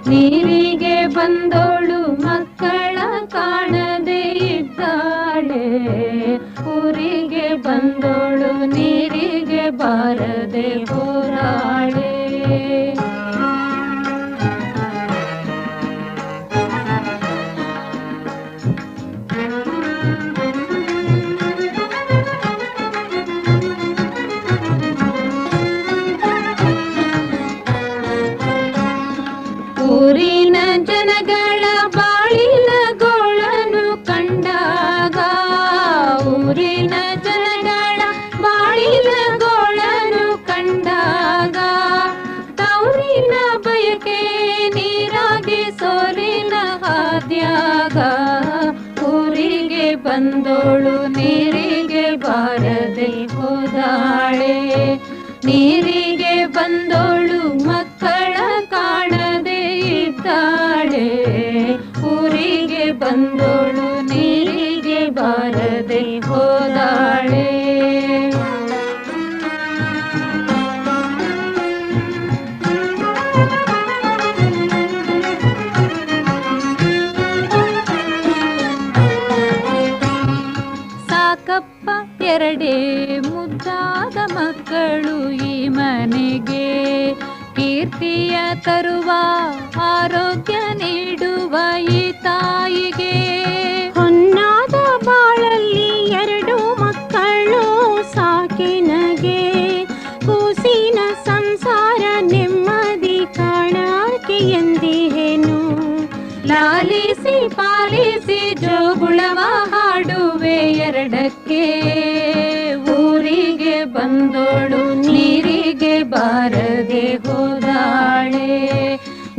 ನೀರಿಗೆ ಬಂದೋಳು ಮಕ್ಕಳ ಕಾಣದೆ ಇದ್ದಾಳೆ. ಊರಿಗೆ ಬಂದೋಳು ನೀರಿಗೆ ಬಾರದೆ ಹೋರಾಳೆ. ಊರಿನ ಜನಗಳ ಬಾಳಿನ ಗೋಳನು ಕಂಡಾಗ, ಊರಿನ ಜನಗಳ ಬಾಳಿನ ಗೋಳನು ಕಂಡಾಗ, ತವರಿನ ಬಯಕೆ ನೀರಾಗಿ ಸೋಲಿನ ಹಾದ್ಯಾಗ, ಊರಿಗೆ ಬಂದೋಳು ನೀರಿಗೆ ಬಾರದೆ ಹೋದಾಳೆ. ನೀರಿಗೆ ಬಂದೋಳು ಮಕ್ಕಳ ಕಾಣದೆ ಇದ್ದಾಳೆ. ಊರಿಗೆ ಬಂದೋಳು ನೀರಿಗೆ ಬಾರದೆ ಹೋದಾಳೆ. ಸಾಕಪ್ಪ ಎರಡೇ ಮುದ್ದಾದ ಮಕ್ಕಳು ಈ ಮನೆಗೆ, ಕೀರ್ತಿಯ ತರುವ ಆರೋಗ್ಯ ನೀಡುವ ಈ ತಾಯಿಗೆ. ಹೊನ್ನಾದ ಬಾಳಲ್ಲಿ ಎರಡು ಮಕ್ಕಳು ಸಾಕಿನಗೆ, ಕೂಸಿನ ಸಂಸಾರ ನೆಮ್ಮದಿ ಕಾಣಾಕೆ ಎಂದಿಹೇನು. ಲಾಲಿಸಿ ಪಾಲಿಸಿ ಜೋಗುಳವ ಹಾಡುವೆ ಎರಡಕ್ಕೆ. ಊರಿಗೆ ಬಂದೋಳು ನೀರಿಗೆ ಬಾರದೆ ಹೋದಾಳೆ.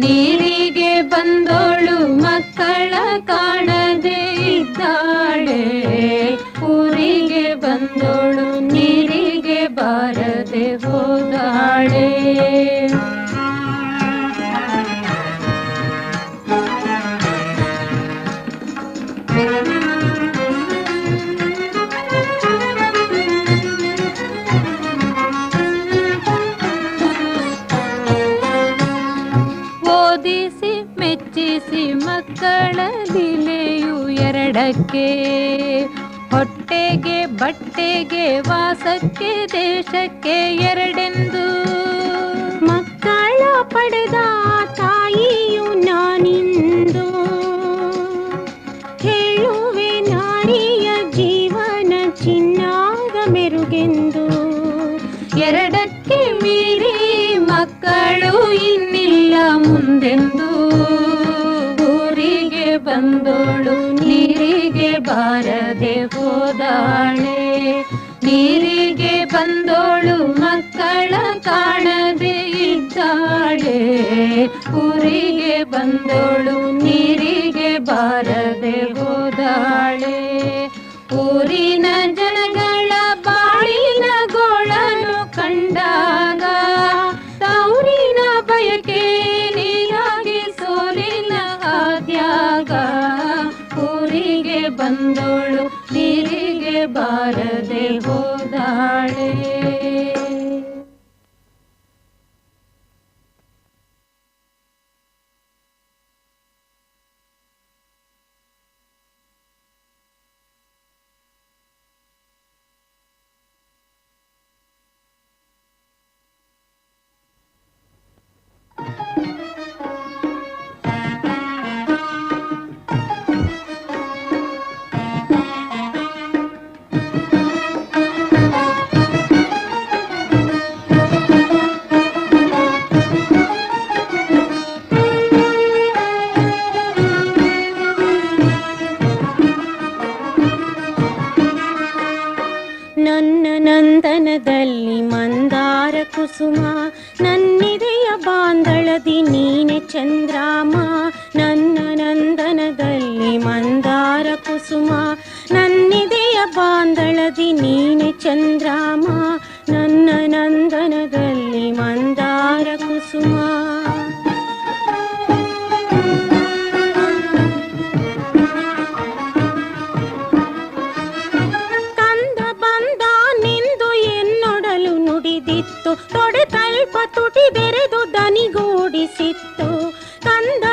ನೀರಿಗೆ ಬಂದೋಳು ಮಕ್ಕಳ ಕಾಣದೆ ಇದ್ದಾಳೆ. ಊರಿಗೆ ಬಂದೋಳು ನೀರಿಗೆ ಬಾರದೆ ಹೋದಾಳೆ. ಓದಿಸಿ ಮೆಚ್ಚಿಸಿ ಮಕ್ಕಳ ಲೀಲೆಯು ಎರಡಕ್ಕೆ, ಹೊಟ್ಟೆಗೆ ಬಟ್ಟೆಗೆ ವಾಸಕ್ಕೆ ದೇಶಕ್ಕೆ ಎರಡೆಂದು. ಮಕ್ಕಳ ಪಡೆದ ತಾಯಿಯು ನಾನಿಂದು, ಹೇಳುವೆ ನಾರಿಯ ಜೀವನ ಚಿನ್ನಾದ ಮೆರುಗೆಂದು. ಎರಡಕ್ಕೆ ಮೀರಿ ಮಕ್ಕಳು ಇನ್ನಿಲ್ಲ ಮುಂದೆಂದು. ಊರಿಗೆ ಬಂದೋಳು ನೀರಿಗೆ ಬಾರದೆ ಹೋದಾಳೆ. ನೀರಿಗೆ ಬಂದೋಳು ಮಕ್ಕಳ ಕಾಣದೆ ಇದ್ದಾಳೆ. ಊರಿಗೆ ಬಂದೋಳು ನೀರಿಗೆ ಬಾರದೆ ಹೋದಾಳೆ. ಊರಿನ ಜನಗಳ ಬಾಳಿನ ಗೋಳನು ಕಂಡಾಗ, ತವರಿನ ಬಯಕೆ ನೀರಾಗಿ ಸೋಲಿನ ಹಾದ್ಯಾಗ, ಊರಿಗೆ ಬಂದೋಳು ನೀರಿಗೆ ಬಾರದೆ ಹೋದಾಳೆ. ನನ್ನ ನಂದನದಲ್ಲಿ ಮಂದಾರ ಕುಸುಮ, ನನ್ನಿದೆಯ ಬಾಂಧಳದಿ ನೀನೆ ಚಂದ್ರಾಮ. ನನ್ನ ನಂದನದಲ್ಲಿ ಮಂದಾರ ಕುಸುಮ, ನನ್ನಿದೆಯ ಬಾಂಧಳದಿ ನೀನೆ ಚಂದ್ರಾಮ. ನನ್ನ ನಂದನದಲ್ಲಿ ಮಂದಾರ ಕುಸುಮ. ತೊಡೆ ತಲ್ಪ ತುಟಿ ಬೆರೆದು ದನಿಗೂಡಿಸಿತ್ತು. ಕಂದ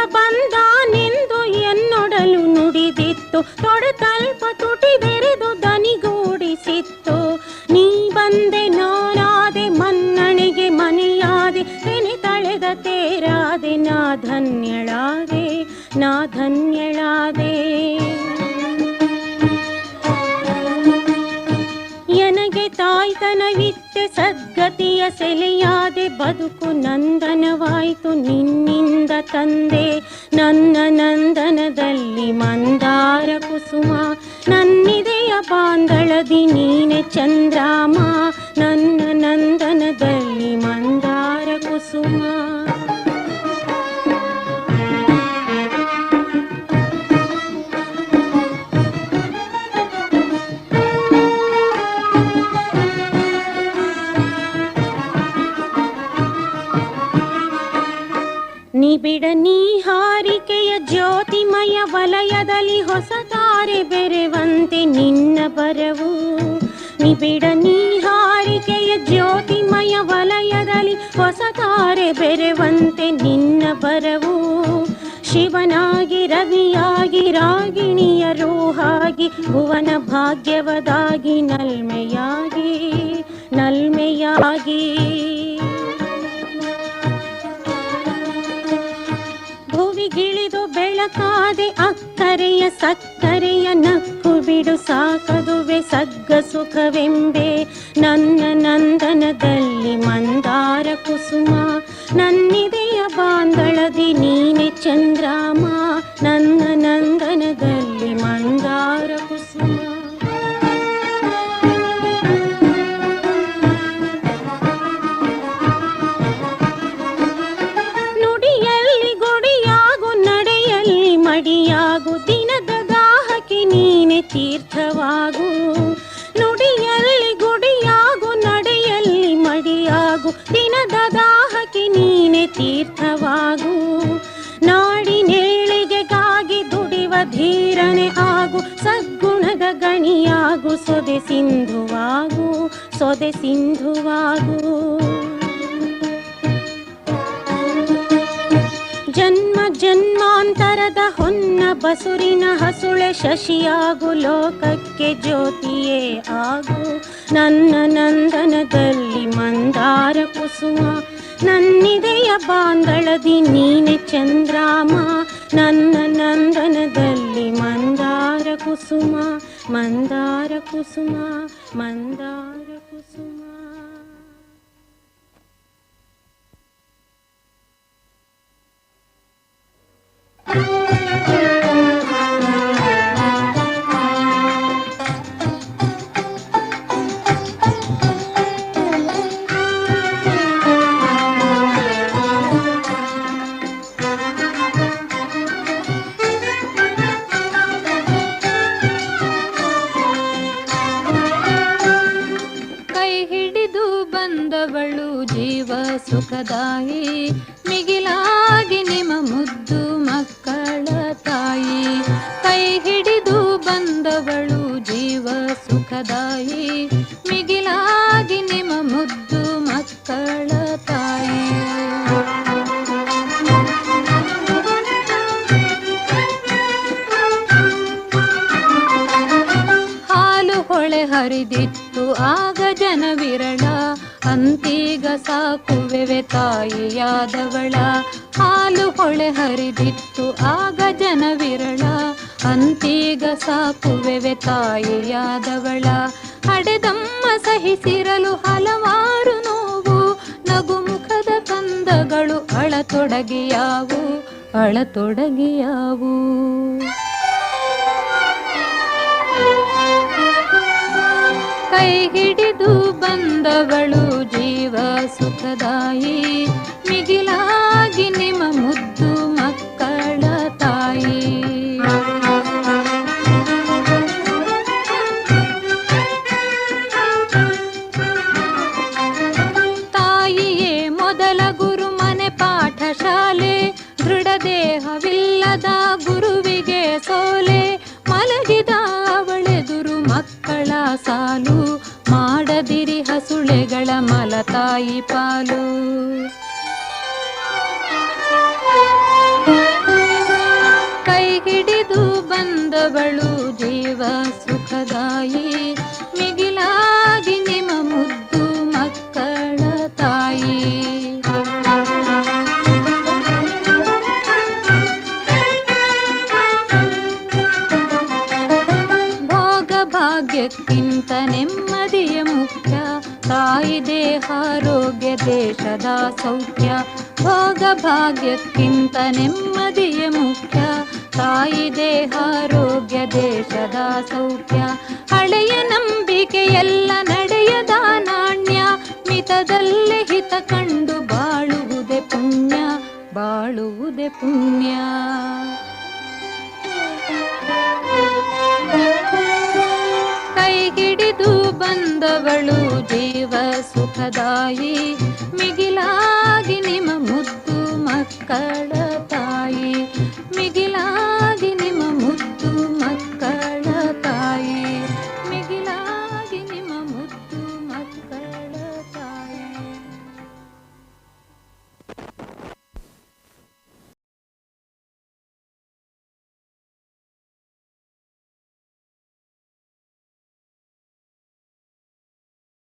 ಸೇರಾದೆ ನಾ ಧನ್ಯಳಾದೆ, ನಾ ಧನ್ಯಳಾದೆ. ಎನಗೆ ತಾಯ್ತನವಿತ್ತೆ ಸದ್ಗತಿಯ ಸೆಲೆಯಾದೆ, ಬದುಕು ನಂದನವಾಯಿತು ನಿನ್ನಿಂದ ತಂದೆ. ನನ್ನ ನಂದನದಲ್ಲಿ ಮಂದಾರ ಕುಸುಮ, ನನ್ನಿದೆಯ ಬಾಂದಳದಿ ನೀನೆ ಚಂದ್ರಾಮ. ನನ್ನ ನಂದನದಲ್ಲಿ ಮಂದಾರ ಕುಸುಮ. ನಿಬಿಡ ನೀ ಹಾರಿಕೆಯ ಜ್ಯೋತಿಮಯ ವಲಯದಲ್ಲಿ ಹೊಸ ತಾರೆ ಬೆರೆವಂತೆ ನಿನ್ನ ಬರವು. ನಿಬಿಡ ನೀ ಹಾರಿಕೆಯ ಜ್ಯೋತಿಮಯ ವಲಯದಲ್ಲಿ ಹೊಸ ತಾರೆ ಬೆರೆವಂತೆ ನಿನ್ನ ಬರವು. ಶಿವನಾಗಿ ರವಿಯಾಗಿ ರಾಗಿಣಿಯ ರೂಹಾಗಿ ಭುವನ ಭಾಗ್ಯವದಾಗಿ ನಲ್ಮೆಯಾಗಿ ನಲ್ಮೆಯಾಗಿ ಭುವಿಗಿಳಿದು ಬೆಳಕಾದೆ ಅಕ್ಕರೆಯ ಸಕ್ಕರೆಯ ನಕ್ಕು ಬಿಡು ಸಾಕದುವೆ ಸಗ್ಗ ಸುಖವೆಂಬೆ. ನನ್ನ ನಂದನದಲ್ಲಿ ಮಂದಾರ ಕುಸುಮ, ನನ್ನಿದೆಯ ಬಾಂದಳದಿ ನೀನೆ ಚಂದ್ರಾಮ. ನನ್ನ ನಂದನದಲ್ಲಿ ಮಂದಾರ ಕುಸುಮ. ಮಡಿಯಾಗು ದಿನದ ದಾಹಕ್ಕೆ ನೀನೆ ತೀರ್ಥವಾಗು. ನುಡಿಯಲ್ಲಿ ಗುಡಿಯಾಗು ನಡೆಯಲ್ಲಿ ಮಡಿಯಾಗು ದಿನದ ದಾಹಕ್ಕೆ ನೀನೆ ತೀರ್ಥವಾಗು. ನಾಡಿನೇಳಿಗೆಗಾಗಿ ದುಡಿವ ಧೀರನೆ ಆಗು, ಸದ್ಗುಣದ ಗಣಿಯಾಗು. ಸೊದೆ ಸಿಂಧುವಾಗು ಸೊದೆ ಸಿಂಧುವಾಗು. ಜನ್ಮ ಜನ್ಮಾಂತರದ ಹೊನ್ನ ಬಸುರಿನ ಹಸುಳೆ ಶಶಿಯಾಗು, ಲೋಕಕ್ಕೆ ಜ್ಯೋತಿಯೇ ಆಗು. ನನ್ನ ನಂದನದಲ್ಲಿ ಮಂದಾರ ಕುಸುಮ, ನನ್ನಿದೆಯ ಬಾಂದಳದಿ ನೀನೆ ಚಂದ್ರಾಮ. ನನ್ನ ನಂದನದಲ್ಲಿ ಮಂದಾರ ಕುಸುಮ, ಮಂದಾರ ಕುಸುಮ, ಮಂದಾರ ಕುಸುಮ. ಬಂದವಳು ಜೀವ ಸುಖದಾಯಿ, ಮಿಗಿಲಾಗಿ ನಿಮ್ಮ ಮುದ್ದು ಮಕ್ಕಳ ತಾಯಿ. ಕೈ ಹಿಡಿದು ಬಂದವಳು ಜೀವ ಸುಖದಾಯಿ, ಮಿಗಿಲಾಗಿ ನಿಮ್ಮ ಮುದ್ದು ಮಕ್ಕಳ ತಾಯಿ. ಹಾಲು ಹೊಳೆ ಹರಿದಿತ್ತು ಆಗ ಜನ ವಿರಳ, ಅಂತೀಗ ಸಾಕುವೆವೆ ತಾಯಿಯಾದವಳ. ಹಾಲು ಹೊಳೆ ಹರಿದಿತ್ತು ಆಗ ಜನ ವಿರಳ, ಅಂತೀಗ ಸಾಕುವೆವೆ ತಾಯಿಯಾದವಳ. ಹಡೆದಮ್ಮ ಸಹಿಸಿರಲು ಹಲವಾರು ನೋವು, ನಗುಮುಖದ ಕಂದಗಳು ಅಳತೊಡಗಿಯಾವು ಅಳತೊಡಗಿಯಾವು. ಕೈ ಹಿಡಿದು ಬಂದವಳು ಜೀವ ಸುಖದಾಯಿ, ಮಿಗಿಲಾಗಿ ನಿಮ್ಮ ಮುದ್ದು ಮಕ್ಕಳ ತಾಯಿ. ತಾಯಿಯೇ ಮೊದಲ ಗುರು, ಮನೆ ಪಾಠಶಾಲೆ. ದೃಢ ದೇಹವಿಲ್ಲದ ಗುರುವಿಗೆ ಸೋಲೆ, ಮಲಗಿದ ಅವಳೆದುರು ಮಕ್ಕಳ ಸಾಲು. ಮಾಡದಿರಿ ಹಸುಳೆಗಳ ಮಲತಾಯಿ ಪಾಲು. ಕೈ ಹಿಡಿದು ಬಂದವಳು ಜೀವ ಸುಖದಾಯಿ, ಮಿಗಿಲಾಗಿ ನಿಮ್ಮ ಮುದ್ದು ಮಕ್ಕಳ ತಾಯಿ. ತಾಯಿ ದೇಹಾರೋಗ್ಯ ದೇಶದ ಸೌಖ್ಯ, ಭೋಗ ಭಾಗ್ಯಕ್ಕಿಂತ ನೆಮ್ಮದಿಯೇ ಮುಖ್ಯ. ತಾಯಿ ದೇಹಾರೋಗ್ಯ ದೇಶದ ಸೌಖ್ಯ, ಹಳೆಯ ನಂಬಿಕೆಯೆಲ್ಲ ನಡೆಯದ ನಾಣ್ಯ, ಮಿತದಲ್ಲಿ ಹಿತ ಕಂಡು ಬಾಳುವುದೇ ಪುಣ್ಯ, ಬಾಳುವುದೇ ಪುಣ್ಯ. ಕೈಗಿಡಿದು ಬಂದವಳು ಜೀವ ಸುಖದಾಯಿ, ಮಿಗಿಲಾಗಿ ನಿಮ್ಮ ಮುದ್ದು ಮಕ್ಕಳ